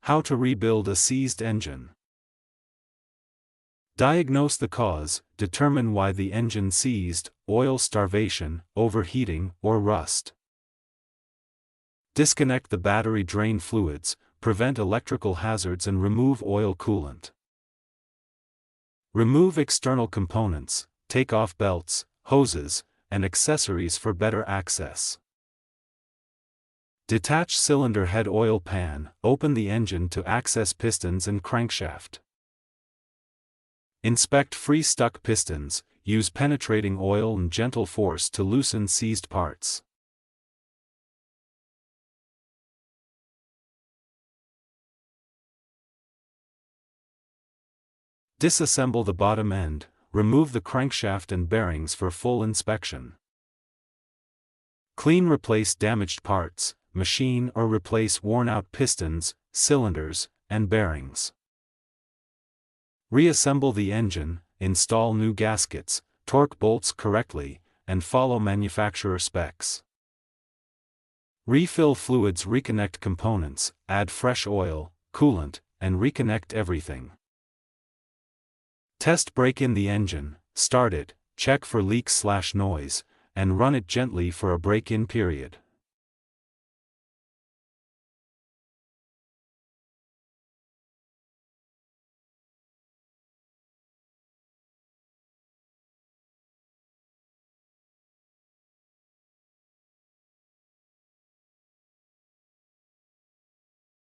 How to rebuild a seized engine. Diagnose the cause, determine why the engine seized: oil starvation, overheating, or rust. Disconnect the battery drain fluids, prevent electrical hazards and remove oil coolant. Remove external components, take off belts, hoses, and accessories for better access. Detach cylinder head oil pan, open the engine to access pistons and crankshaft. Inspect free-stuck pistons, use penetrating oil and gentle force to loosen seized parts. Disassemble the bottom end, remove the crankshaft and bearings for full inspection. Clean, replace damaged parts, machine or replace worn-out pistons, cylinders, and bearings. Reassemble the engine, install new gaskets, torque bolts correctly, and follow manufacturer specs. Refill fluids, reconnect components, add fresh oil, coolant, and reconnect everything. Test brake in the engine, start it, check for leaks/noise, and run it gently for a break-in period.